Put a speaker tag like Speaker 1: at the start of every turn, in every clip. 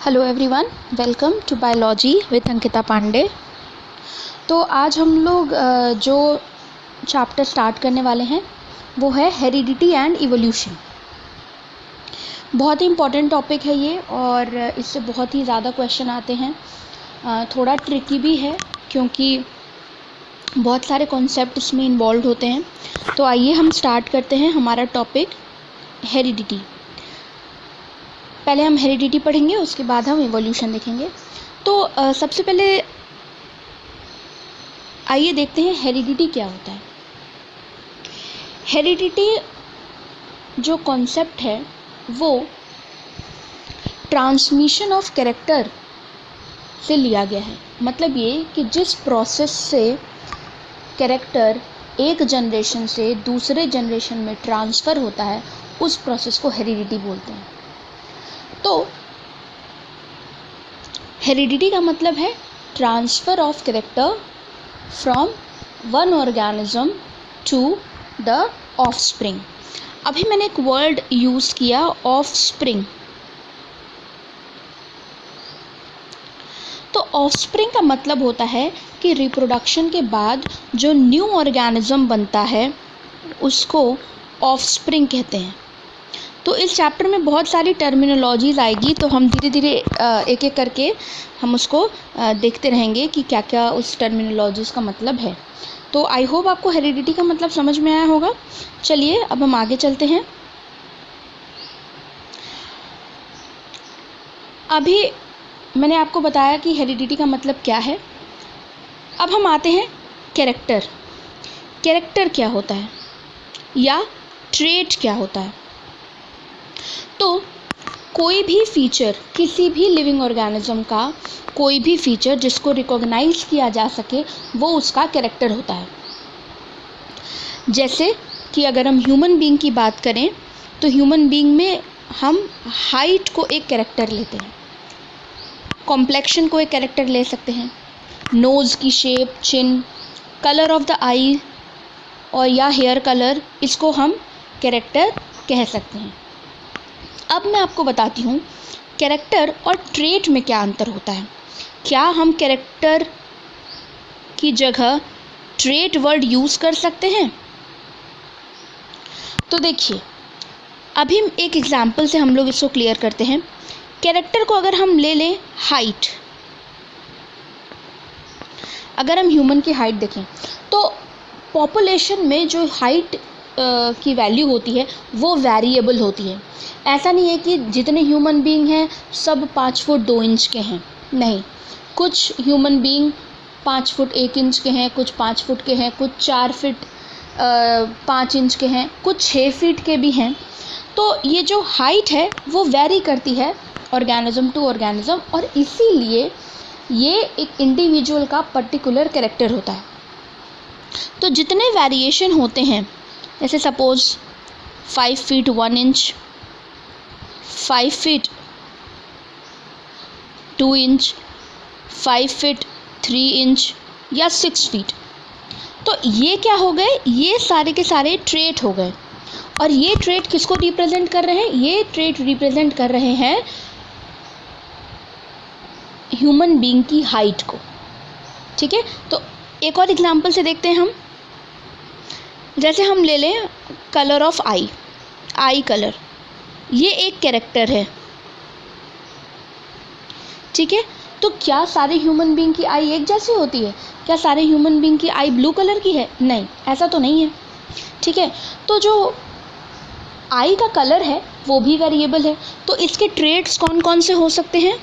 Speaker 1: Hello everyone, welcome to biology with Ankita Pandey. तो आज हम लोग जो चैप्टर स्टार्ट करने वाले हैं वो है हेरिडिटी एंड इवोल्यूशन। बहुत ही इम्पॉर्टेंट टॉपिक है ये और इससे बहुत ही ज़्यादा क्वेश्चन आते हैं। थोड़ा ट्रिकी भी है क्योंकि बहुत सारे कॉन्सेप्ट इसमें इन्वॉल्व होते हैं। तो आइए हम स्टार्ट करते हैं हमारा टॉपिक हेरिडिटी। पहले हम हेरिडिटी पढ़ेंगे, उसके बाद हम इवोल्यूशन देखेंगे। तो सबसे पहले आइए देखते हैं हेरिडिटी क्या होता है। हेरिडिटी जो कॉन्सेप्ट है वो ट्रांसमिशन ऑफ कैरेक्टर से लिया गया है। मतलब ये कि जिस प्रोसेस से कैरेक्टर एक जनरेशन से दूसरे जनरेशन में ट्रांसफ़र होता है उस प्रोसेस को हेरिडिटी बोलते हैं। तो हेरिडिटी का मतलब है transfer of character from one organism to the offspring. अभी मैंने एक वर्ड यूज़ किया, ऑफस्प्रिंग। तो ऑफस्प्रिंग का मतलब होता है कि रिप्रोडक्शन के बाद जो न्यू ऑर्गेनिज्म बनता है उसको ऑफस्प्रिंग कहते हैं। तो इस चैप्टर में बहुत सारी टर्मिनोलॉजीज़ आएगी, तो हम धीरे धीरे एक एक करके हम उसको देखते रहेंगे कि क्या क्या उस टर्मिनोलॉजीज़ का मतलब है। तो आई होप आपको हेरिडिटी का मतलब समझ में आया होगा। चलिए अब हम आगे चलते हैं। अभी मैंने आपको बताया कि हेरिडिटी का मतलब क्या है। अब हम आते हैं कैरेक्टर। कैरेक्टर क्या होता है या ट्रेट क्या होता है। तो कोई भी फीचर, किसी भी लिविंग ऑर्गेनिज्म का कोई भी फीचर जिसको रिकॉग्नाइज किया जा सके वो उसका कैरेक्टर होता है। जैसे कि अगर हम ह्यूमन बीइंग की बात करें तो ह्यूमन बीइंग में हम हाइट को एक कैरेक्टर लेते हैं, कॉम्प्लेक्शन को एक कैरेक्टर ले सकते हैं, नोज़ की shape, chin, colour of the eye और या हेयर कलर, इसको हम कैरेक्टर कह सकते हैं। अब मैं आपको बताती हूँ कैरेक्टर और ट्रेट में क्या अंतर होता है। क्या हम कैरेक्टर की जगह ट्रेट वर्ड यूज़ कर सकते हैं? तो देखिए, अभी एक एग्जाम्पल से हम लोग इसको क्लियर करते हैं। कैरेक्टर को अगर हम ले लें हाइट, अगर हम ह्यूमन की हाइट देखें तो पॉपुलेशन में जो हाइट की वैल्यू होती है वो वेरिएबल होती है। ऐसा नहीं है कि जितने ह्यूमन बीइंग हैं सब 5 फुट 2 इंच के हैं, नहीं। कुछ ह्यूमन बीइंग 5 फुट 1 इंच के हैं, कुछ 5 फुट के हैं, कुछ 4 फीट 5 इंच के हैं, कुछ 6 फीट के भी हैं। तो ये जो हाइट है वो वेरी करती है ऑर्गेनिज्म टू ऑर्गेनिज्म और इसीलिए ये एक इंडिविजुअल का पर्टिकुलर कैरेक्टर होता है। तो जितने वेरिएशन होते हैं, जैसे suppose 5 feet 1 inch, 5 feet 2 inch, 5 feet 3 inch या 6 फीट, तो ये क्या हो गए, ये सारे के सारे ट्रेट हो गए। और ये ट्रेट किसको रिप्रेजेंट कर रहे हैं? ये ट्रेट रिप्रेजेंट कर रहे हैं ह्यूमन बीइंग की हाइट को। ठीक है, तो एक और एग्जांपल से देखते हैं हम। जैसे हम ले लें colour of I, I colour, ये एक कैरेक्टर है। ठीक है, तो क्या सारे ह्यूमन बीइंग की आई एक जैसी होती है? क्या सारे ह्यूमन बीइंग की आई ब्लू कलर की है? नहीं, ऐसा तो नहीं है। ठीक है, तो जो आई का कलर है वो भी वेरिएबल है। तो इसके ट्रेट्स कौन कौन से हो सकते हैं?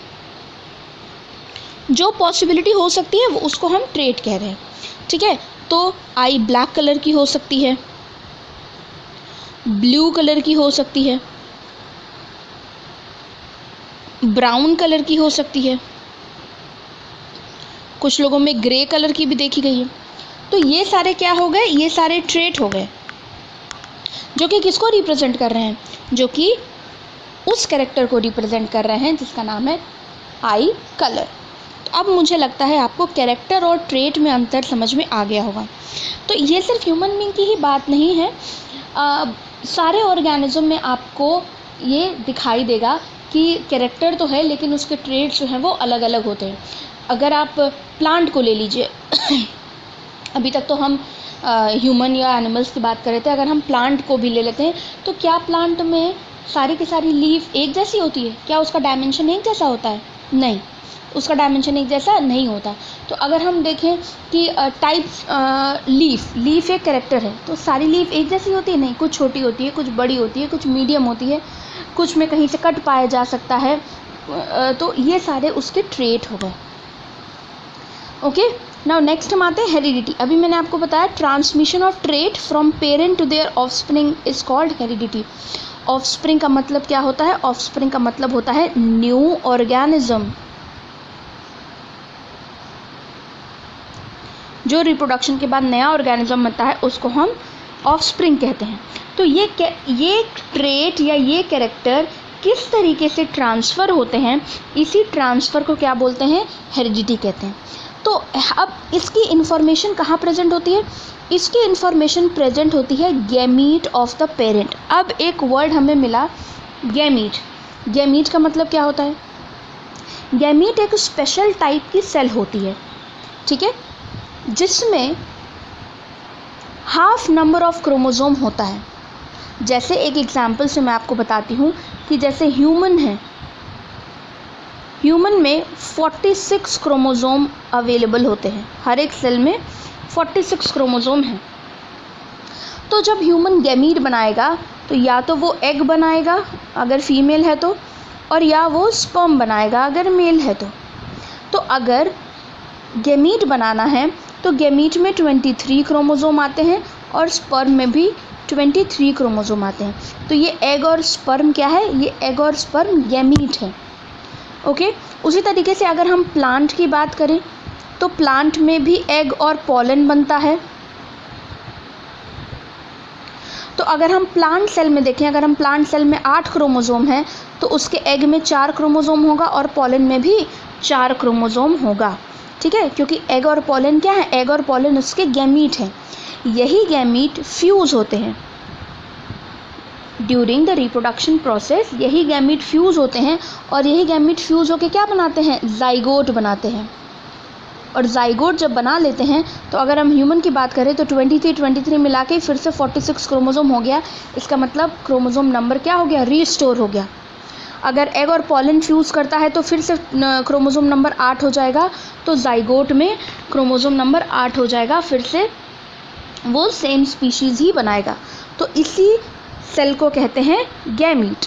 Speaker 1: जो पॉसिबिलिटी हो सकती है वो उसको हम ट्रेट कह रहे हैं। ठीक है, तो आई ब्लैक कलर की हो सकती है, ब्लू कलर की हो सकती है, ब्राउन कलर की हो सकती है, कुछ लोगों में ग्रे कलर की भी देखी गई है। तो ये सारे क्या हो गए? ये सारे ट्रेट हो गए जो कि किसको रिप्रेजेंट कर रहे हैं? जो कि उस कैरेक्टर को रिप्रेजेंट कर रहे हैं जिसका नाम है आई कलर। तो अब मुझे लगता है आपको कैरेक्टर और ट्रेट में अंतर समझ में आ गया होगा। तो ये सिर्फ ह्यूमन बीइंग की ही बात नहीं है, सारे ऑर्गेनिज्म में आपको ये दिखाई देगा कि कैरेक्टर तो है लेकिन उसके ट्रेट्स जो हैं वो अलग अलग होते हैं। अगर आप प्लांट को ले लीजिए अभी तक तो हम ह्यूमन या एनिमल्स की बात कर रहे थे, अगर हम प्लांट को भी ले लेते हैं तो क्या प्लांट में सारी की सारी लीफ एक जैसी होती है? क्या उसका डायमेंशन एक जैसा होता है? नहीं, उसका डायमेंशन एक जैसा नहीं होता। तो अगर हम देखें कि टाइप्स लीफ एक कैरेक्टर है, तो सारी लीफ एक जैसी होती है? नहीं, कुछ छोटी होती है, कुछ बड़ी होती है, कुछ मीडियम होती है, कुछ में कहीं से कट पाया जा सकता है। तो ये सारे उसके ट्रेट हो गए। ओके, नाउ नेक्स्ट हम आते हैं हेरिडिटी। अभी मैंने आपको बताया transmission of trait from parent to their offspring is called heredity. Offspring का मतलब क्या होता है? ऑफस्प्रिंग का मतलब होता है न्यू ऑर्गेनिज्म, जो रिप्रोडक्शन के बाद नया ऑर्गेनिज्म बनता है उसको हम ऑफस्प्रिंग कहते हैं। तो ये ट्रेट या ये कैरेक्टर किस तरीके से ट्रांसफ़र होते हैं, इसी ट्रांसफ़र को क्या बोलते हैं? हेरिडिटी कहते हैं। तो अब इसकी इन्फॉर्मेशन कहाँ प्रेजेंट होती है? इसकी इन्फॉर्मेशन प्रेजेंट होती है गैमीट ऑफ द पेरेंट। अब एक वर्ड हमें मिला गैमीट। गैमीट का मतलब क्या होता है? गैमीट एक स्पेशल टाइप की सेल होती है, ठीक है, जिसमें हाफ नंबर ऑफ क्रोमोसोम होता है। जैसे एक एग्जांपल से मैं आपको बताती हूँ कि जैसे ह्यूमन है, ह्यूमन में 46 क्रोमोसोम अवेलेबल होते हैं, हर एक सेल में 46 क्रोमोसोम हैं। तो जब ह्यूमन गैमीट बनाएगा तो या तो वो एग बनाएगा अगर फीमेल है तो, और या वो स्पर्म बनाएगा अगर मेल है तो अगर गैमीट बनाना है तो गैमीट में 23 क्रोमोसोम आते हैं और स्पर्म में भी 23 क्रोमोसोम आते हैं। तो ये एग और स्पर्म क्या है? ये एग और स्पर्म गैमीट है। ओके, उसी तरीके से अगर हम प्लांट की बात करें तो प्लांट में भी एग और पॉलन बनता है। तो अगर हम प्लांट सेल में देखें, अगर हम प्लांट सेल में 8 क्रोमोसोम हैं तो उसके एग में 4 क्रोमोसोम होगा और पॉलन में भी 4 क्रोमोसोम होगा, ठीक है, क्योंकि एग और पॉलन क्या है? एग और पॉलन उसके गैमीट हैं। यही गैमीट फ्यूज़ होते हैं ड्यूरिंग द रिप्रोडक्शन प्रोसेस। यही गैमीट फ्यूज़ होते हैं और यही गैमीट फ्यूज़ होकर क्या बनाते हैं? जाइगोट बनाते हैं। और जाइगोट जब बना लेते हैं तो अगर हम ह्यूमन की बात करें तो 23 मिला के फिर से 46 क्रोमोसोम हो गया। इसका मतलब क्रोमोसोम नंबर क्या हो गया? रीस्टोर हो गया। अगर एग और पॉलन फ्यूज़ करता है तो फिर से क्रोमोसोम नंबर 8 हो जाएगा। तो जाइगोट में क्रोमोसोम नंबर 8 हो जाएगा, फिर से वो सेम स्पीशीज़ ही बनाएगा। तो इसी सेल को कहते हैं गैमीट।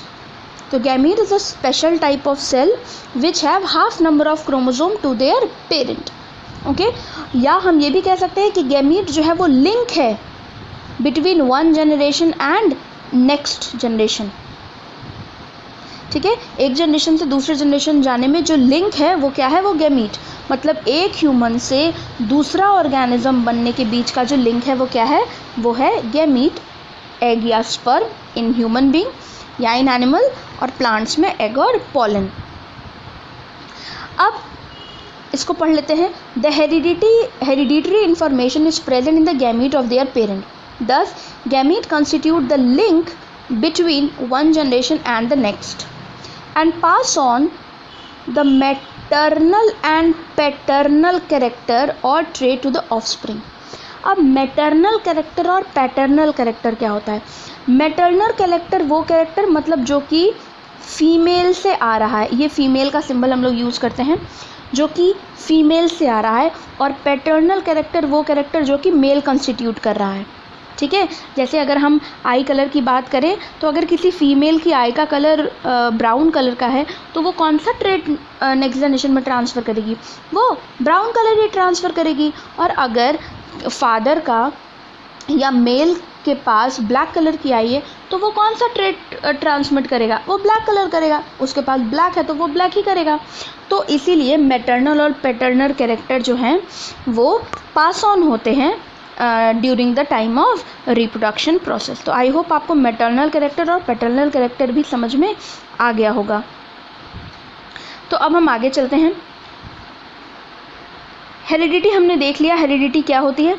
Speaker 1: तो gamete is a special type of cell which have half number of chromosome to their parent. Okay, या हम ये भी कह सकते हैं कि गैमीट जो है वो लिंक है between one generation and next generation, ठीक है। एक जनरेशन से दूसरे जनरेशन जाने में जो लिंक है वो क्या है? वो गैमीट। मतलब एक ह्यूमन से दूसरा ऑर्गेनिज्म बनने के बीच का जो लिंक है वो क्या है? वो है गैमीट। एग या स्पर्म इन ह्यूमन बीइंग या इन एनिमल, और प्लांट्स में एग और पॉलन। अब इसको पढ़ लेते हैं। The hereditary information is present in the gamete of their parent, these gamete constitute the link between one generation and the next and pass on the maternal and paternal character or trait to the offspring। अब maternal character और paternal character क्या होता है? Maternal character वो character मतलब जो कि female से आ रहा है, ये फीमेल का सिंबल हम लोग यूज़ करते हैं, जो कि फीमेल से आ रहा है। और पैटर्नल कैरेक्टर वो कैरेक्टर जो कि मेल कंस्टिट्यूट कर रहा है, ठीक है। जैसे अगर हम आई कलर की बात करें तो अगर किसी फीमेल की आई का कलर ब्राउन कलर का है तो वो कौन सा ट्रेट नेक्स्ट जनरेशन में ट्रांसफ़र करेगी? वो ब्राउन कलर ही ट्रांसफ़र करेगी। और अगर फादर का या मेल के पास ब्लैक कलर की आई है तो वो कौन सा ट्रेट ट्रांसमिट करेगा? वो ब्लैक कलर करेगा। उसके पास ब्लैक है तो वो ब्लैक ही करेगा। तो इसीलिए मैटरनल और पैटर्नल कैरेक्टर जो हैं वो पास ऑन होते हैं during the time of reproduction process. तो आई होप आपको मैटरनल कैरेक्टर और पैटर्नल कैरेक्टर भी समझ में आ गया होगा। तो अब हम आगे चलते हैं। हेरिडिटी हमने देख लिया, हेरिडिटी क्या होती है,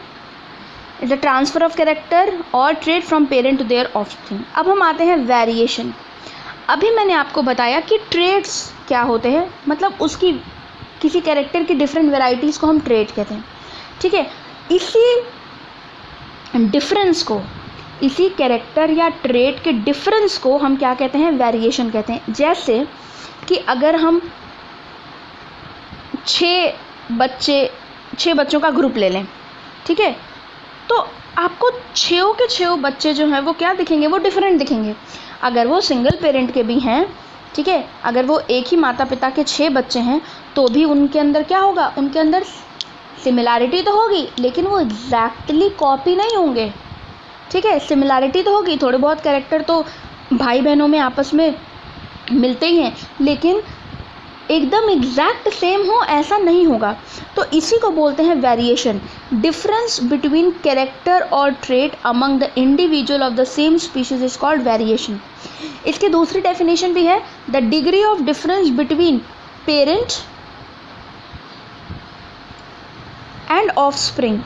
Speaker 1: is the transfer of character और trait from parent to their offspring. अब हम आते हैं वेरिएशन। अभी मैंने आपको बताया कि ट्रेट्स क्या होते हैं, मतलब उसकी किसी कैरेक्टर की डिफरेंट वेराइटीज़ को हम ट्रेट कहते हैं, ठीक है। इसी डिफरेंस को, इसी कैरेक्टर या ट्रेट के डिफरेंस को हम क्या कहते हैं, वेरिएशन कहते हैं। जैसे कि अगर हम 6 बच्चों का ग्रुप ले लें, ठीक है, तो आपको 6 के 6 बच्चे जो हैं वो क्या दिखेंगे, वो डिफरेंट दिखेंगे। अगर वो सिंगल पेरेंट के भी हैं, ठीक है, अगर वो एक ही माता पिता के 6 बच्चे हैं तो भी उनके अंदर क्या होगा, उनके अंदर सिमिलैरिटी तो होगी, लेकिन वो एग्जैक्टली कॉपी नहीं होंगे, ठीक है। सिमिलैरिटी तो होगी, थोड़े बहुत कैरेक्टर तो भाई बहनों में आपस में मिलते ही हैं, लेकिन एकदम एग्जैक्ट सेम हो ऐसा नहीं होगा। तो इसी को बोलते हैं वेरिएशन। डिफरेंस बिटवीन कैरेक्टर और trait among the individual of the same species is called variation. इसकी दूसरी डेफिनेशन भी है, the degree of difference between parent and offspring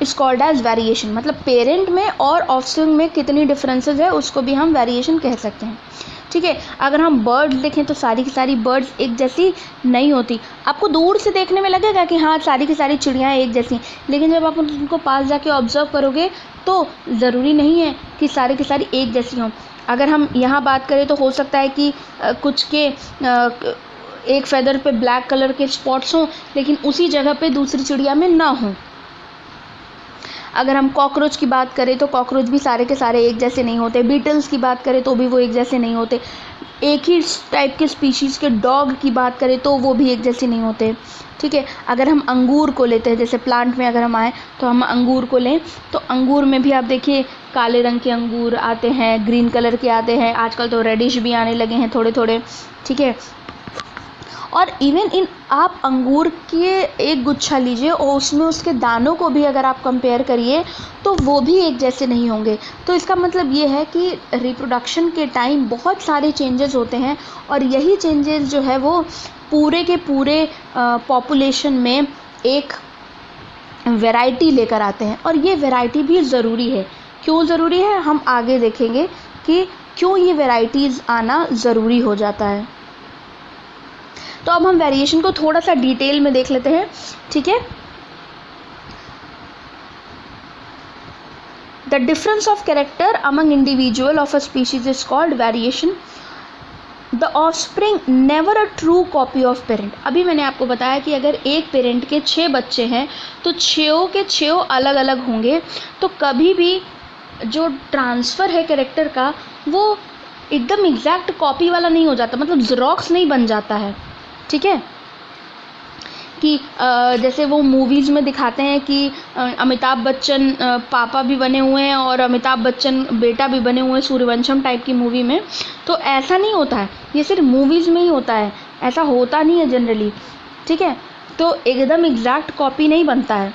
Speaker 1: is called as variation. मतलब पेरेंट में और ऑफस्प्रिंग में कितनी डिफरेंसेस है उसको भी हम वेरिएशन कह सकते हैं, ठीक है। अगर हम बर्ड्स देखें तो सारी की सारी बर्ड्स एक जैसी नहीं होती। आपको दूर से देखने में लगेगा कि हाँ सारी की सारी चिड़ियाँ एक जैसी, लेकिन जब आप उनको पास जाके ऑब्जर्व करोगे तो ज़रूरी नहीं है कि सारी की सारी एक जैसी हों। अगर हम यहाँ बात करें तो हो सकता है कि कुछ के एक फेदर पे ब्लैक कलर के स्पॉट्स हों, लेकिन उसी जगह पे दूसरी चिड़िया में ना हों। अगर हम कॉकरोच की बात करें तो कॉकरोच भी सारे के सारे एक जैसे नहीं होते। बीटल्स की बात करें तो भी वो एक जैसे नहीं होते। एक ही टाइप के स्पीशीज़ के डॉग की बात करें तो वो भी एक जैसे नहीं होते, ठीक है। अगर हम अंगूर को लेते हैं, जैसे प्लांट में अगर हम आए तो हम अंगूर को लें तो अंगूर में भी आप देखिए काले रंग के अंगूर आते हैं, ग्रीन कलर के आते हैं, आजकल तो रेडिश भी आने लगे हैं थोड़े थोड़े, ठीक है। और इवन इन आप अंगूर के एक गुच्छा लीजिए और उसमें उसके दानों को भी अगर आप कंपेयर करिए तो वो भी एक जैसे नहीं होंगे। तो इसका मतलब ये है कि रिप्रोडक्शन के टाइम बहुत सारे चेंजेस होते हैं और यही चेंजेस जो है वो पूरे के पूरे पॉपुलेशन में एक वैरायटी लेकर आते हैं। और ये वैरायटी भी ज़रूरी है। क्यों ज़रूरी है, हम आगे देखेंगे कि क्यों ये वैरायटीज़ आना ज़रूरी हो जाता है। तो अब हम वेरिएशन को थोड़ा सा डिटेल में देख लेते हैं, ठीक है। The difference of character among individual of a species is called variation. The offspring never a true copy of parent. अभी मैंने आपको बताया कि अगर एक पेरेंट के 6 बच्चे हैं तो 6 के 6 अलग अलग होंगे, तो कभी भी जो ट्रांसफ़र है कैरेक्टर का वो एकदम एग्जैक्ट कॉपी वाला नहीं हो जाता, मतलब ज़ेरॉक्स नहीं बन जाता है, ठीक है। कि जैसे वो मूवीज़ में दिखाते हैं कि अमिताभ बच्चन पापा भी बने हुए हैं और अमिताभ बच्चन बेटा भी बने हुए हैं सूर्यवंशम टाइप की मूवी में, तो ऐसा नहीं होता है, ये सिर्फ मूवीज़ में ही होता है, ऐसा होता नहीं है जनरली, ठीक है। तो एकदम एग्जैक्ट कॉपी नहीं बनता है।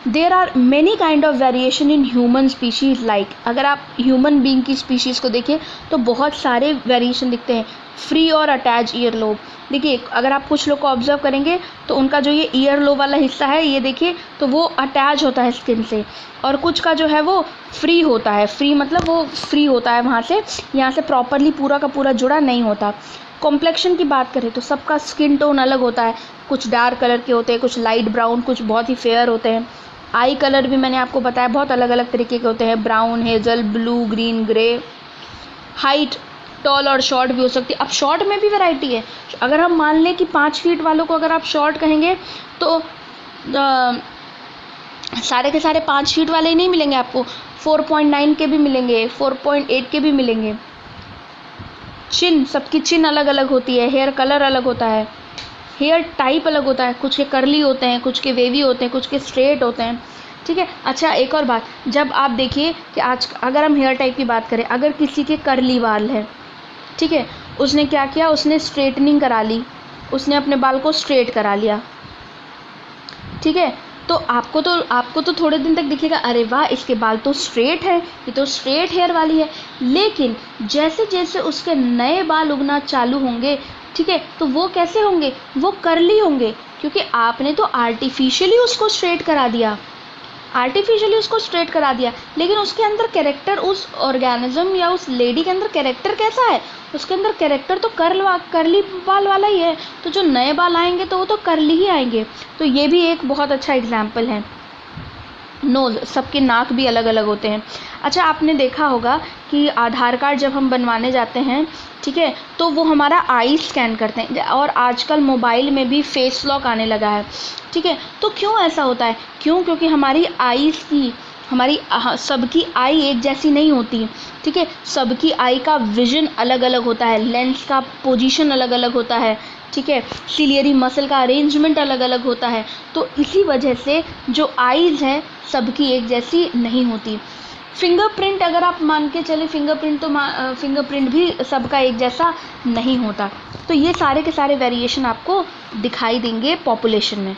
Speaker 1: There are many kind of variation in human species like, अगर आप ह्यूमन बींग की स्पीशीज़ को देखिए तो बहुत सारे वेरिएशन दिखते हैं। फ्री और अटैच ईयर लोब, देखिए अगर आप कुछ लोग को ऑब्जर्व करेंगे तो उनका जो ये ईयर लोब वाला हिस्सा है ये देखिए तो वो अटैच होता है स्किन से, और कुछ का जो है वो फ्री होता है। फ्री मतलब वो फ्री होता है वहाँ से, यहाँ से प्रॉपरली पूरा का पूरा जुड़ा नहीं होता। कॉम्प्लेक्शन की बात करें तो सबका स्किन टोन अलग होता है, कुछ डार्क कलर के होते हैं, कुछ लाइट ब्राउन, कुछ बहुत ही फेयर होते हैं। आई कलर भी मैंने आपको बताया बहुत अलग अलग तरीके के होते हैं, brown, hazel, blue, green, grey. Height tall और शॉर्ट भी हो सकती है। अब शॉर्ट में भी वैरायटी है। अगर हम मान लें कि 5 फीट वालों को अगर आप शॉर्ट कहेंगे तो सारे के सारे 5 फीट वाले ही नहीं मिलेंगे आपको, 4.9 के भी मिलेंगे, 4.8 के भी मिलेंगे। चिन, सबकी चिन अलग अलग होती है, हेयर कलर अलग होता है, हेयर टाइप अलग होता है, कुछ के कर्ली होते हैं, कुछ के वेवी होते हैं, कुछ के स्ट्रेट होते हैं, ठीक है। अच्छा एक और बात, जब आप देखिए कि आज अगर हम हेयर टाइप की बात करें, अगर किसी के कर्ली बाल है, ठीक है, उसने क्या किया, उसने स्ट्रेटनिंग करा ली, उसने अपने बाल को स्ट्रेट करा लिया, ठीक है, तो आपको तो थोड़े दिन तक दिखेगा अरे वाह इसके बाल तो स्ट्रेट है, ये तो स्ट्रेट हेयर वाली है। लेकिन जैसे जैसे उसके नए बाल उगना चालू होंगे ठीक है, तो वो कैसे होंगे, वो कर्ली होंगे, क्योंकि आपने तो आर्टिफिशियली उसको स्ट्रेट करा दिया, लेकिन उसके अंदर कैरेक्टर, उस ऑर्गेनिज्म या उस लेडी के अंदर कैरेक्टर कैसा है, उसके अंदर कैरेक्टर तो कर्ली बाल वाला ही है, तो जो नए बाल आएंगे तो वो तो कर्ली ही आएंगे। तो ये भी एक बहुत अच्छा एग्जाम्पल है। नोज़, सबके नाक भी अलग अलग होते हैं। अच्छा, आपने देखा होगा कि आधार कार्ड जब हम बनवाने जाते हैं, ठीक है, तो वो हमारा आई स्कैन करते हैं, और आजकल मोबाइल में भी फेस लॉक आने लगा है, ठीक है। तो क्यों ऐसा होता है, क्योंकि हमारी आईज़ की, सबकी आई एक जैसी नहीं होती, ठीक है, सबकी आई का विजन अलग अलग होता है, लेंस का पोजीशन अलग अलग होता है, ठीक है, सिलियरी मसल का अरेंजमेंट अलग अलग होता है। तो इसी वजह से जो आईज़ हैं सबकी एक जैसी नहीं होती। फिंगरप्रिंट अगर आप मान के चले, फिंगरप्रिंट भी सबका एक जैसा नहीं होता। तो ये सारे के सारे वेरिएशन आपको दिखाई देंगे पॉपुलेशन में।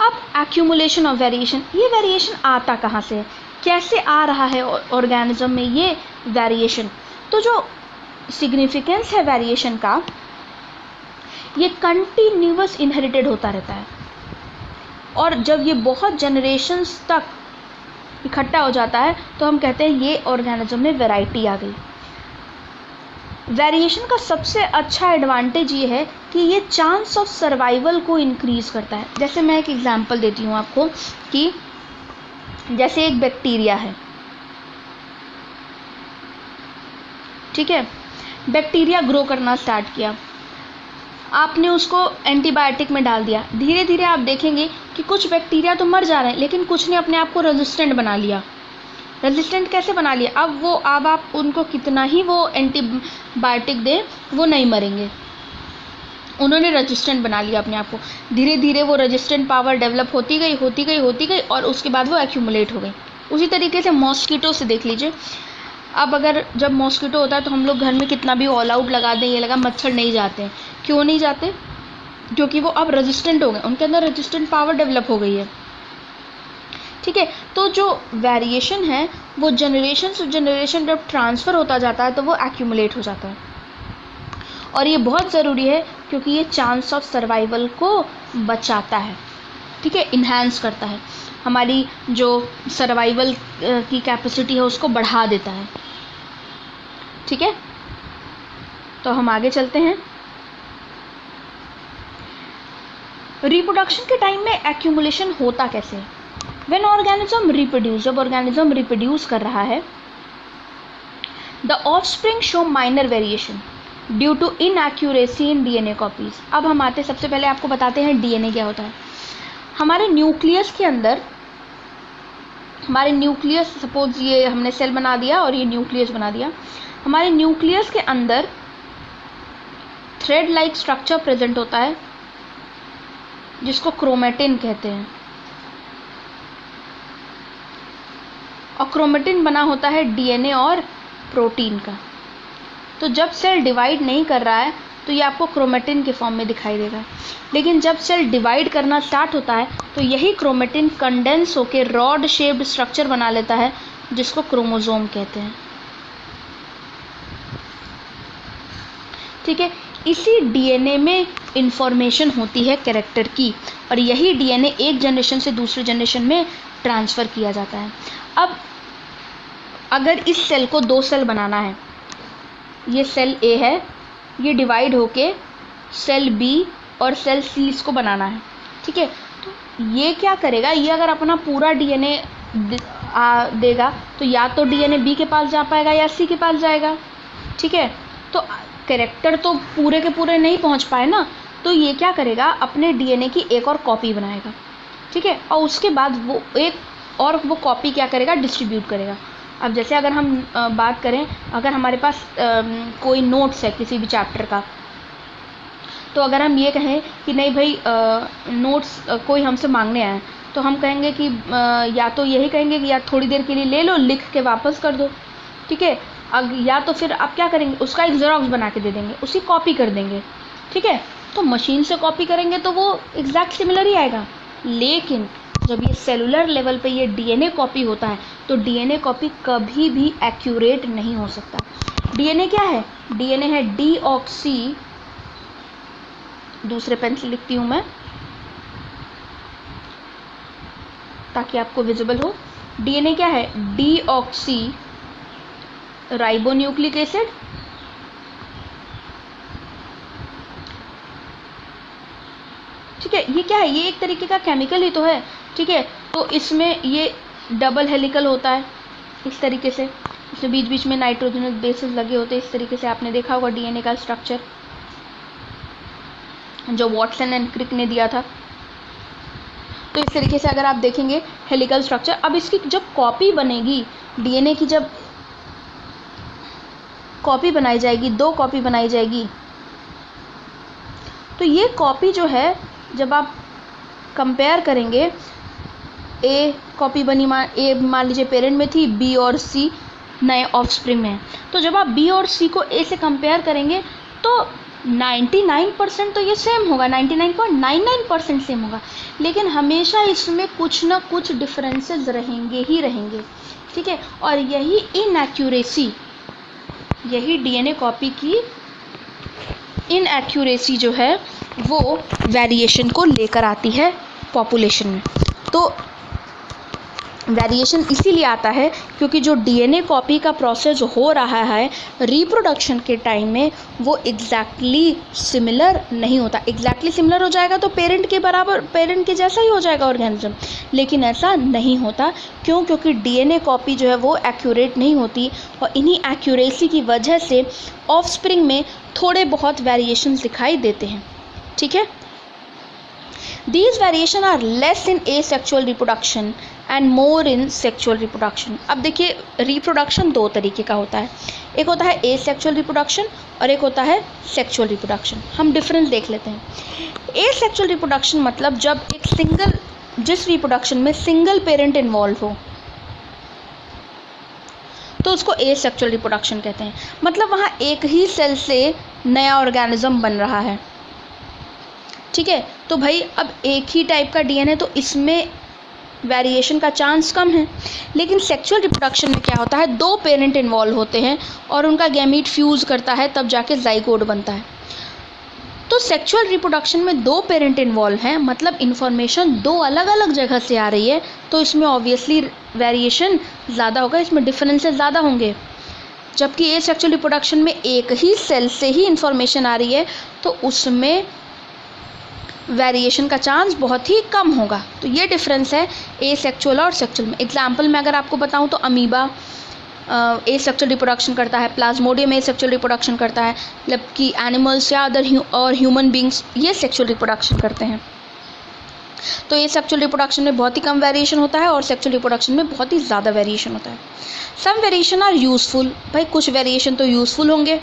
Speaker 1: अब एक्यूमुलेशन ऑफ वेरिएशन, ये वेरिएशन आता कहाँ से है, कैसे आ रहा है ऑर्गेनिज्म में ये वेरिएशन। तो जो सिग्निफिकेंस है वेरिएशन का, ये कंटिन्यूअस इनहेरिटेड होता रहता है, और जब ये बहुत जनरेशन्स तक इकट्ठा हो जाता है तो हम कहते हैं ये ऑर्गेनिज्म में वैरायटी आ गई। वेरिएशन का सबसे अच्छा एडवांटेज ये है कि ये चांस ऑफ सर्वाइवल को इंक्रीज़ करता है। जैसे मैं एक एग्जांपल देती हूँ आपको कि जैसे एक बैक्टीरिया है, ठीक है, बैक्टीरिया ग्रो करना स्टार्ट किया, आपने उसको एंटीबायोटिक में डाल दिया, धीरे धीरे आप देखेंगे कि कुछ बैक्टीरिया तो मर जा रहे हैं, लेकिन कुछ ने अपने आप को रेजिस्टेंट बना लिया। रेजिस्टेंट कैसे बना लिया, अब आप उनको कितना ही वो एंटीबायोटिक दें वो नहीं मरेंगे, उन्होंने रेजिस्टेंट बना लिया अपने आप को। धीरे धीरे वो रेजिस्टेंट पावर डेवलप होती गई और उसके बाद वो एक्यूमुलेट हो गई। उसी तरीके से मॉस्किटो से देख लीजिए, अब अगर जब मॉस्किटो होता है तो हम लोग घर में कितना भी ऑल आउट लगा दें, ये लगा, मच्छर नहीं जाते हैं। क्यों नहीं जाते, क्योंकि वो अब रेजिस्टेंट हो गए, उनके अंदर रेजिस्टेंट पावर डेवलप हो गई है, ठीक है। तो जो वेरिएशन है वो जनरेशन से जनरेशन जब ट्रांसफ़र होता जाता है तो वो एक्यूमुलेट हो जाता है, और ये बहुत ज़रूरी है क्योंकि ये चांस ऑफ सर्वाइवल को बचाता है, ठीक है, इन्हांस करता है, हमारी जो सर्वाइवल की कैपेसिटी है उसको बढ़ा देता है, ठीक है। तो हम आगे चलते हैं। रिप्रोडक्शन के टाइम में एक्यूमुलेशन होता कैसे है। व्हेन ऑर्गेनिज्म रिप्रोड्यूस, जब ऑर्गेनिज्म रिप्रोड्यूस कर रहा है, the offspring show minor variation due to inaccuracy in DNA copies. अब हम आते, सबसे पहले आपको बताते हैं डीएनए क्या होता है। हमारे न्यूक्लियस के अंदर, हमारे न्यूक्लियस, सपोज ये हमने सेल बना दिया और ये न्यूक्लियस बना दिया, हमारे न्यूक्लियस के अंदर थ्रेड लाइक स्ट्रक्चर प्रेजेंट होता है जिसको क्रोमेटिन कहते हैं, और क्रोमेटिन बना होता है डीएनए और प्रोटीन का। तो जब सेल डिवाइड नहीं कर रहा है तो ये आपको क्रोमेटिन के फॉर्म में दिखाई देगा, लेकिन जब सेल डिवाइड करना स्टार्ट होता है तो यही क्रोमेटिन कंडेंस होकर रॉड शेप्ड स्ट्रक्चर बना लेता है जिसको क्रोमोसोम कहते हैं, ठीक है। इसी डीएनए में इंफॉर्मेशन होती है कैरेक्टर की, और यही डीएनए एक जनरेशन से दूसरे जनरेशन में ट्रांसफ़र किया जाता है। अब अगर इस सेल को दो सेल बनाना है, ये सेल ए है, ये डिवाइड होके सेल बी और सेल सी इसको बनाना है, ठीक है। तो ये क्या करेगा, ये अगर अपना पूरा डीएनए देगा तो या तो डीएनए बी के पास जा पाएगा या सी के पास जाएगा, ठीक है। तो कैरेक्टर तो पूरे के पूरे नहीं पहुंच पाए ना, तो ये क्या करेगा, अपने डीएनए की एक और कॉपी बनाएगा, ठीक है, और उसके बाद वो एक और वो कॉपी क्या करेगा, डिस्ट्रीब्यूट करेगा। अब जैसे अगर हम बात करें, अगर हमारे पास कोई नोट्स है किसी भी चैप्टर का, तो अगर हम ये कहें कि नहीं भाई नोट्स कोई हमसे मांगने आए, तो हम कहेंगे कि या तो यही कहेंगे कि यार थोड़ी देर के लिए ले लो, लिख के वापस कर दो, ठीक है। या तो फिर आप क्या करेंगे, उसका एक ज़ेरॉक्स बना के दे देंगे, उसी कॉपी कर देंगे, ठीक है। तो मशीन से कॉपी करेंगे तो वो एग्जैक्ट सिमिलर ही आएगा, लेकिन जब ये सेलुलर लेवल पे ये डीएनए कॉपी होता है तो डीएनए कॉपी कभी भी एक्यूरेट नहीं हो सकता। डीएनए क्या है? डीएनए है डीऑक्सी, दूसरे पेन से लिखती हूँ मैं ताकि आपको विजिबल हो। डीएनए क्या है? डीऑक्सी राइबोन्यूक्लिक एसिड, ठीक है। ये क्या है? ये एक तरीके का केमिकल ही तो है, ठीक है। तो इसमें ये डबल हेलिकल होता है इस तरीके से, इसमें बीच बीच में नाइट्रोजनस बेसेस लगे होते हैं। इस तरीके से आपने देखा होगा डीएनए का स्ट्रक्चर जो वॉटसन एंड क्रिक ने दिया था। तो इस तरीके से अगर आप देखेंगे हेलिकल स्ट्रक्चर, अब इसकी जब कॉपी बनेगी, डीएनए की जब कॉपी बनाई जाएगी, 2 कॉपी बनाई जाएगी, तो ये कॉपी जो है जब आप कंपेयर करेंगे, ए कॉपी बनी, ए मान लीजिए पेरेंट में थी, बी और सी नए ऑफस्प्रिंग में, तो जब आप बी और सी को ए से कंपेयर करेंगे तो 99% तो ये सेम होगा, 99.99% सेम होगा, लेकिन हमेशा इसमें कुछ ना कुछ डिफरेंसेस रहेंगे ही रहेंगे, ठीक है। और यही इनएक्यूरेसी, यही डीएनए कॉपी की इनएक्यूरेसी जो है वो वेरिएशन को लेकर आती है पॉपुलेशन में। तो वेरिएशन इसीलिए आता है क्योंकि जो डीएनए कॉपी का प्रोसेस हो रहा है रिप्रोडक्शन के टाइम में वो एग्जैक्टली सिमिलर नहीं होता। एग्जैक्टली सिमिलर हो जाएगा तो पेरेंट के बराबर, पेरेंट के जैसा ही हो जाएगा ऑर्गेनिज्म, लेकिन ऐसा नहीं होता। क्यों? क्योंकि डीएनए कॉपी जो है वो एक्यूरेट नहीं होती, और इन्हीं एक्यूरेसी की वजह से ऑफस्प्रिंग में थोड़े बहुत वेरिएशन दिखाई देते हैं, ठीक है। These variation are less in asexual reproduction and more in sexual reproduction। अब देखिए रिप्रोडक्शन 2 तरीके का होता है, एक होता है asexual reproduction और एक होता है sexual reproduction। हम डिफरेंस देख लेते हैं। asexual reproduction मतलब जब एक सिंगल, जिस रिप्रोडक्शन में सिंगल पेरेंट इन्वॉल्व हो तो उसको asexual reproduction कहते हैं। मतलब वहाँ एक ही सेल से नया ऑर्गेनिज्म बन रहा है, ठीक है। तो भाई अब एक ही टाइप का डीएनए, तो इसमें वेरिएशन का चांस कम है। लेकिन सेक्सुअल रिप्रोडक्शन में क्या होता है, 2 पेरेंट इन्वॉल्व होते हैं और उनका गैमीट फ्यूज़ करता है, तब जाके जाइगोट बनता है। तो सेक्सुअल रिप्रोडक्शन में 2 पेरेंट इन्वॉल्व हैं, मतलब इन्फॉर्मेशन 2 अलग अलग जगह से आ रही है, तो इसमें ऑब्वियसली वेरिएशन ज़्यादा होगा, इसमें डिफरेंसेस ज़्यादा होंगे। जबकि एसेक्सुअल रिप्रोडक्शन में एक ही सेल से ही इन्फॉर्मेशन आ रही है, तो उसमें वेरिएशन का चांस बहुत ही कम होगा। तो ये डिफरेंस है एसेक्सुअल और सेक्सुअल में। एग्जाम्पल में अगर आपको बताऊं तो अमीबा एसेक्सुअल रिप्रोडक्शन करता है, प्लाज्मोडियम एसेक्सुअल रिप्रोडक्शन करता है, मतलब कि एनिमल्स या अदर और ह्यूमन बींग्स ये सेक्सुअल रिप्रोडक्शन करते हैं। तो एसेक्सुअल रिप्रोडक्शन में बहुत ही कम वेरिएशन होता है और सेक्सुअल रिप्रोडक्शन में बहुत ही ज़्यादा वेरिएशन होता है। सम वेरिएशन आर यूज़फुल, भाई कुछ वेरिएशन तो यूज़फुल होंगे,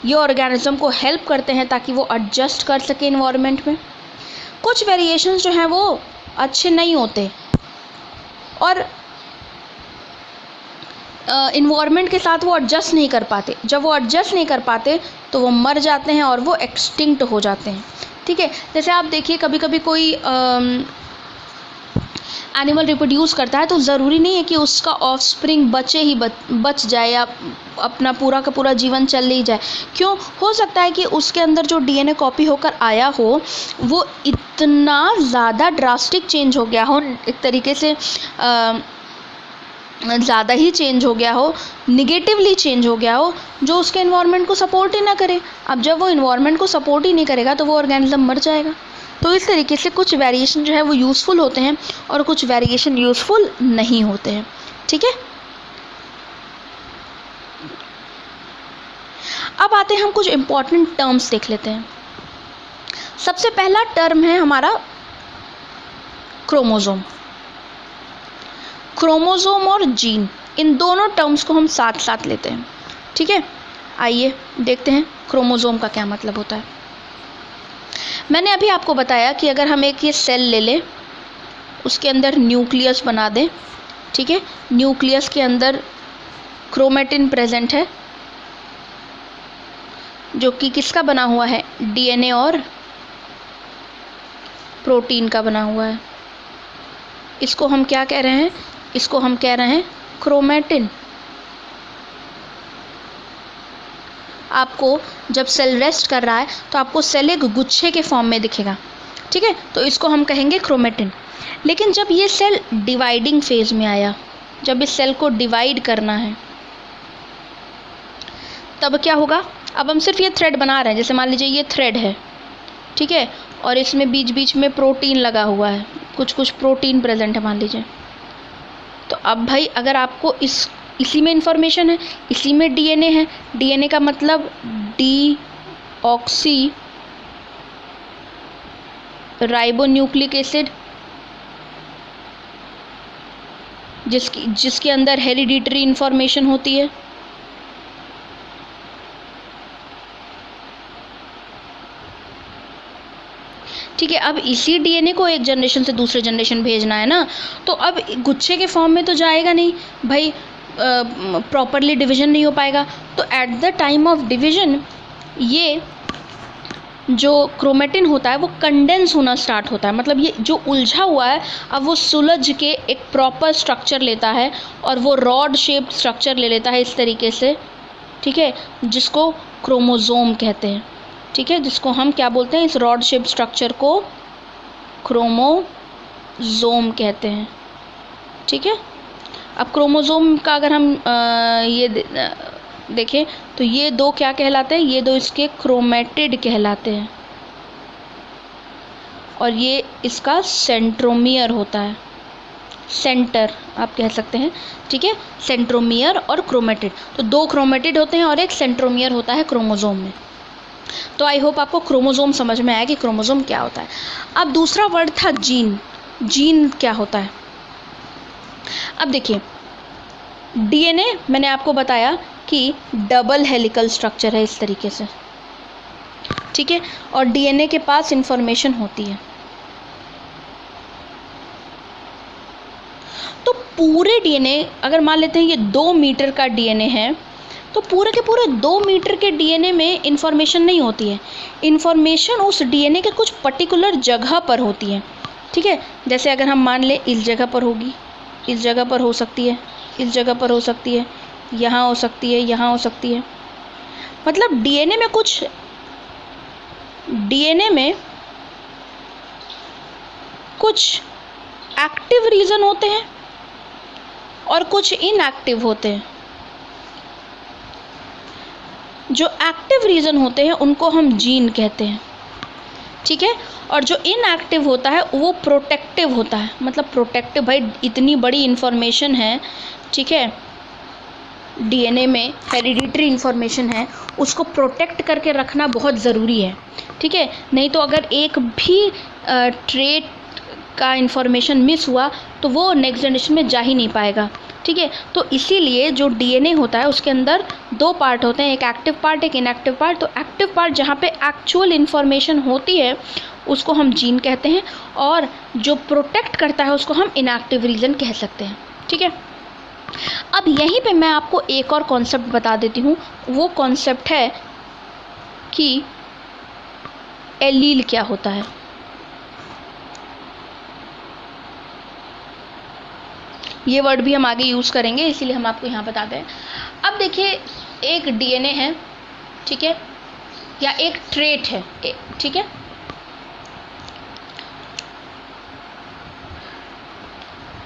Speaker 1: ये ऑर्गेनिज्म को हेल्प करते हैं ताकि वो एडजस्ट कर सके इन्वायरमेंट में। कुछ वेरिएशंस जो हैं वो अच्छे नहीं होते और इन्वायरमेंट के साथ वो एडजस्ट नहीं कर पाते। जब वो एडजस्ट नहीं कर पाते तो वो मर जाते हैं और वो एक्सटिंक्ट हो जाते हैं, ठीक है। जैसे आप देखिए कभी कभी कोई एनिमल रिप्रोड्यूस करता है तो ज़रूरी नहीं है कि उसका ऑफस्प्रिंग बच जाए या अपना पूरा का पूरा जीवन चल ही जाए। क्यों? हो सकता है कि उसके अंदर जो डीएनए कॉपी होकर आया हो वो इतना ज़्यादा ड्रास्टिक चेंज हो गया हो, एक तरीके से ज़्यादा ही चेंज हो गया हो, निगेटिवली चेंज हो गया हो, जो उसके इन्वायरमेंट को सपोर्ट ही ना करे। अब जब वो इन्वायरमेंट को सपोर्ट ही नहीं करेगा तो वो ऑर्गेनिज्म मर जाएगा। तो इस तरीके से कुछ वेरिएशन जो है वो यूज़फुल होते हैं और कुछ वेरिएशन यूज़फुल नहीं होते हैं, ठीक है। अब आते हैं हम कुछ इम्पॉर्टेंट टर्म्स देख लेते हैं। सबसे पहला टर्म है हमारा क्रोमोसोम। क्रोमोसोम और जीन, इन दोनों टर्म्स को हम साथ साथ लेते हैं, ठीक है। आइए देखते हैं क्रोमोसोम का क्या मतलब होता है। मैंने अभी आपको बताया कि अगर हम एक ये सेल ले लें, उसके अंदर न्यूक्लियस बना दें, ठीक है। न्यूक्लियस के अंदर क्रोमेटिन प्रेजेंट है जो कि किसका बना हुआ है, डीएनए और प्रोटीन का बना हुआ है। इसको हम क्या कह रहे हैं, इसको हम कह रहे हैं क्रोमेटिन। आपको जब सेल रेस्ट कर रहा है तो आपको सेल एक गुच्छे के फॉर्म में दिखेगा, ठीक है, तो इसको हम कहेंगे क्रोमेटिन। लेकिन जब ये सेल डिवाइडिंग फेज में आया, जब इस सेल को डिवाइड करना है, तब क्या होगा? अब हम सिर्फ ये थ्रेड बना रहे हैं, जैसे मान लीजिए ये थ्रेड है, ठीक है, और इसमें बीच बीच में प्रोटीन लगा हुआ है, कुछ कुछ प्रोटीन प्रेजेंट है मान लीजिए। तो अब भाई अगर आपको इसी में इंफॉर्मेशन है, इसी में डीएनए है, डीएनए का मतलब डीऑक्सी राइबोन्यूक्लिक एसिड, जिसके अंदर हेरिडिटरी इंफॉर्मेशन होती है, ठीक है। अब इसी डीएनए को एक जनरेशन से दूसरे जनरेशन भेजना है ना, तो अब गुच्छे के फॉर्म में तो जाएगा नहीं भाई, प्रॉपरली डिवीजन नहीं हो पाएगा। तो at the time of division ये जो क्रोमेटिन होता है वो कंडेंस होना स्टार्ट होता है, मतलब ये जो उलझा हुआ है अब वो सुलझ के एक प्रॉपर स्ट्रक्चर लेता है और वो रॉड शेप्ड स्ट्रक्चर ले लेता है इस तरीके से, ठीक है, जिसको क्रोमोसोम कहते हैं, ठीक है, जिसको हम क्या बोलते हैं, इस रॉड शेप स्ट्रक्चर को क्रोमोसोम कहते हैं, ठीक है। अब क्रोमोसोम का अगर हम देखें तो ये दो क्या कहलाते हैं, ये दो इसके क्रोमेटिड कहलाते हैं, और ये इसका सेंट्रोमियर होता है, सेंटर आप कह सकते हैं, ठीक है, सेंट्रोमियर और क्रोमेटिड, तो दो क्रोमेटिड होते हैं और एक सेंट्रोमियर होता है क्रोमोसोम में। तो आई होप आपको क्रोमोसोम समझ में आया कि क्रोमोसोम क्या होता है। अब दूसरा वर्ड था जीन। जीन क्या होता है? अब देखिए, डीएनए मैंने आपको बताया कि डबल हेलिकल स्ट्रक्चर है इस तरीके से, ठीक है, और डीएनए के पास इंफॉर्मेशन होती है। तो पूरे डीएनए, अगर मान लेते हैं ये 2 मीटर का डीएनए है, तो पूरे के पूरे 2 मीटर के डीएनए में इंफॉर्मेशन नहीं होती है। इंफॉर्मेशन उस डीएनए के कुछ पर्टिकुलर जगह पर होती है, ठीक है। जैसे अगर हम मान लें इस जगह पर होगी, इस जगह पर हो सकती है, इस जगह पर हो सकती है, यहाँ हो सकती है, यहाँ हो सकती है। मतलब डीएनए में कुछ एक्टिव रीजन होते हैं और कुछ इनएक्टिव होते हैं। जो एक्टिव रीजन होते हैं उनको हम जीन कहते हैं, ठीक है, और जो इनएक्टिव होता है वो प्रोटेक्टिव होता है। मतलब प्रोटेक्टिव, भाई इतनी बड़ी इंफॉर्मेशन है, ठीक है, डीएनए में हेरिडिटरी इंफॉर्मेशन है, उसको प्रोटेक्ट करके रखना बहुत ज़रूरी है, ठीक है। नहीं तो अगर एक भी ट्रेट का इंफॉर्मेशन मिस हुआ तो वो नेक्स्ट जनरेशन में जा ही नहीं पाएगा, ठीक है। तो इसीलिए जो डीएनए होता है उसके अंदर 2 पार्ट होते हैं, एक एक्टिव पार्ट, एक इनएक्टिव पार्ट। तो एक्टिव पार्ट जहाँ पे एक्चुअल इन्फॉर्मेशन होती है उसको हम जीन कहते हैं, और जो प्रोटेक्ट करता है उसको हम इनएक्टिव रीजन कह सकते हैं, ठीक है। अब यहीं पे मैं आपको एक और कॉन्सेप्ट बता देती हूँ। वो कॉन्सेप्ट है कि एलील क्या होता है। ये वर्ड भी हम आगे यूज़ करेंगे, इसीलिए हम आपको यहाँ बता दें। अब देखिए, एक डीएनए है, ठीक है, या एक ट्रेट है, ठीक है,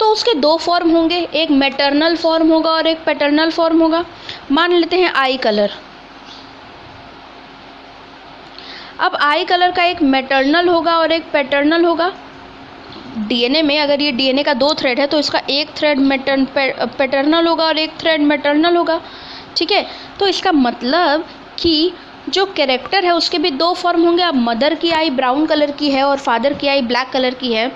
Speaker 1: तो उसके 2 फॉर्म होंगे, एक मैटरनल फॉर्म होगा और एक पैटर्नल फॉर्म होगा। मान लेते हैं आई कलर। अब आई कलर का एक मैटरनल होगा और एक पैटर्नल होगा। डीएनए में अगर ये डीएनए का 2 थ्रेड है तो इसका एक थ्रेड पैटर्नल होगा और एक थ्रेड मैटरनल होगा, ठीक है। तो इसका मतलब कि जो कैरेक्टर है उसके भी 2 फॉर्म होंगे। अब मदर की आई ब्राउन कलर की है और फादर की आई ब्लैक कलर की है,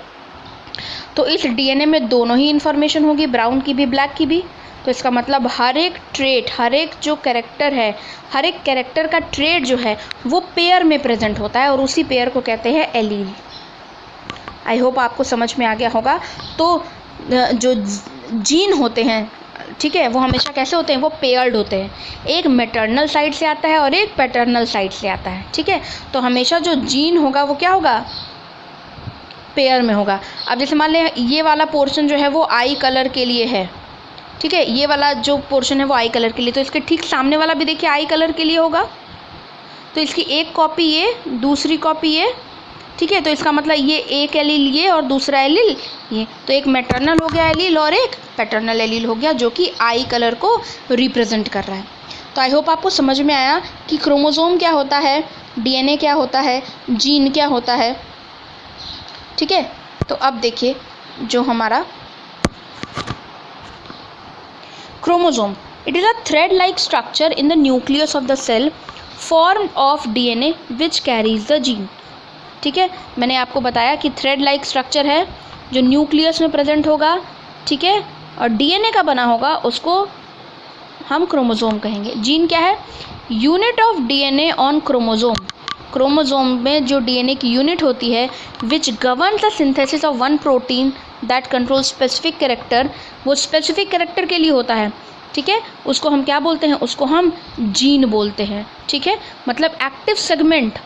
Speaker 1: तो इस डीएनए में दोनों ही इन्फॉर्मेशन होगी, ब्राउन की भी ब्लैक की भी। तो इसका मतलब हर एक ट्रेट, हर एक जो कैरेक्टर है, हर एक कैरेक्टर का ट्रेट जो है वो पेयर में प्रेजेंट होता है और उसी पेयर को कहते हैं एलील। आई होप आपको समझ में आ गया होगा। तो जो जीन होते हैं, ठीक है, वो हमेशा कैसे होते हैं, वो पेयर्ड होते हैं। एक मैटरनल साइड से आता है और एक पैटर्नल साइड से आता है, ठीक है। तो हमेशा जो जीन होगा वो क्या होगा, पेयर में होगा। अब जैसे मान लें ये वाला पोर्शन जो है वो आई कलर के लिए है, ठीक है, ये वाला जो पोर्शन है वो आई कलर के लिए, तो इसके ठीक सामने वाला भी देखिए आई कलर के लिए होगा। तो इसकी एक कॉपी ये, दूसरी कॉपी ये, ठीक है। तो इसका मतलब ये एक एलील ये और दूसरा एलील ये, तो एक मैटरनल हो गया एलील और एक पैटर्नल एलील हो गया, जो कि आई कलर को रिप्रेजेंट कर रहा है। तो आई होप आपको समझ में आया कि क्रोमोसोम क्या होता है, डीएनए क्या होता है, जीन क्या होता है, ठीक है। तो अब देखिए जो हमारा chromosome, it is a thread like structure in the nucleus of the cell form of DNA which carries the gene, ठीक है। मैंने आपको बताया कि थ्रेड लाइक स्ट्रक्चर है जो न्यूक्लियस में प्रेजेंट होगा, ठीक है, और डीएनए का बना होगा, उसको हम क्रोमोसोम कहेंगे। जीन क्या है? Unit of DNA on chromosome, chromosome में जो डीएनए की यूनिट होती है which governs the synthesis of one protein that control specific character, वो स्पेसिफिक कैरेक्टर के लिए होता है, ठीक है। उसको हम क्या बोलते हैं? उसको हम जीन बोलते हैं, ठीक है। मतलब एक्टिव सेगमेंट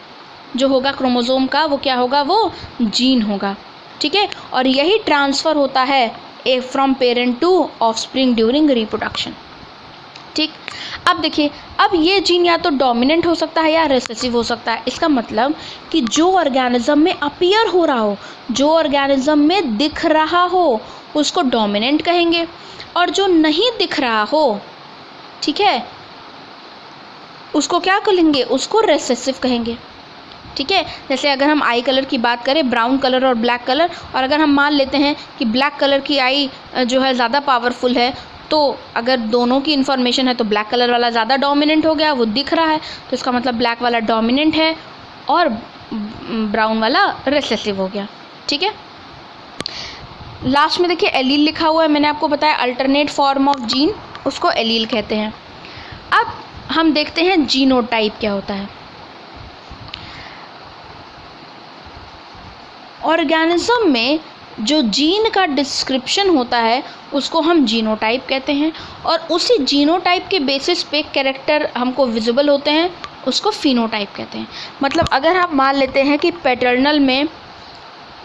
Speaker 1: जो होगा क्रोमोसोम का वो क्या होगा? वो जीन होगा, ठीक है। और यही ट्रांसफ़र होता है from parent to offspring during reproduction, ठीक। अब देखिए, अब ये जीन या तो डोमिनेंट हो सकता है या रिसेसिव हो सकता है। इसका मतलब कि जो ऑर्गेनिज्म में अपीयर हो रहा हो, जो ऑर्गेनिज्म में दिख रहा हो, उसको डोमिनेंट कहेंगे, और जो नहीं दिख रहा हो, ठीक है, उसको क्या कहेंगे? उसको रिसेसिव कहेंगे, ठीक है। जैसे अगर हम आई कलर की बात करें, ब्राउन कलर और ब्लैक कलर, और अगर हम मान लेते हैं कि ब्लैक कलर की आई जो है ज़्यादा पावरफुल है, तो अगर दोनों की इन्फॉर्मेशन है तो ब्लैक कलर वाला ज़्यादा डोमिनेंट हो गया, वो दिख रहा है, तो इसका मतलब ब्लैक वाला डोमिनेंट है और ब्राउन वाला रिसेसिव हो गया, ठीक है। लास्ट में देखिए एलील लिखा हुआ है, मैंने आपको बताया अल्टरनेट फॉर्म ऑफ जीन, उसको एलील कहते हैं। अब हम देखते हैं जीनोटाइप क्या होता है। ऑर्गेनिज्म में जो जीन का डिस्क्रिप्शन होता है उसको हम जीनोटाइप कहते हैं, और उसी जीनोटाइप के बेसिस पे कैरेक्टर हमको विजिबल होते हैं, उसको फिनोटाइप कहते हैं। मतलब अगर आप मान लेते हैं कि पैटर्नल में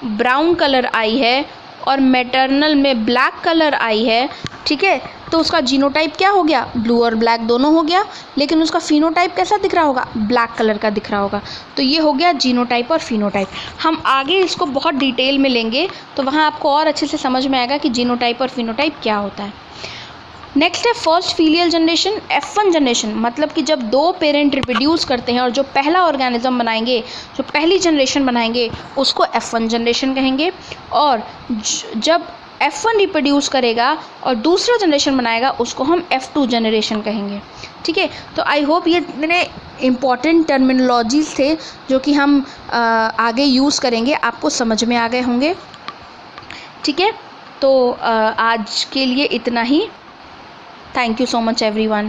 Speaker 1: ब्राउन कलर आई है और मैटरनल में ब्लैक कलर आई है, ठीक है, तो उसका जीनोटाइप क्या हो गया? ब्लू और ब्लैक दोनों हो गया, लेकिन उसका फिनोटाइप कैसा दिख रहा होगा? ब्लैक कलर का दिख रहा होगा। तो ये हो गया जीनोटाइप और फिनोटाइप। हम आगे इसको बहुत डिटेल में लेंगे तो वहाँ आपको और अच्छे से समझ में आएगा कि जीनोटाइप और फिनोटाइप क्या होता है। नेक्स्ट है first filial generation, F1 generation. मतलब कि जब दो पेरेंट रिप्रोड्यूस करते हैं और जो पहला ऑर्गेनिज्म बनाएंगे, जो पहली जनरेशन बनाएंगे, उसको F1 जनरेशन कहेंगे। और जब F1 रिप्रोड्यूस करेगा और दूसरा जनरेशन बनाएगा, उसको हम F2 जनरेशन कहेंगे, ठीक है। तो आई होप ये इतने इम्पॉर्टेंट टर्मिनोलॉजीज थे जो कि हम आगे यूज़ करेंगे, आपको समझ में आ गए होंगे, ठीक है। तो आज के लिए इतना ही। Thank you so much everyone.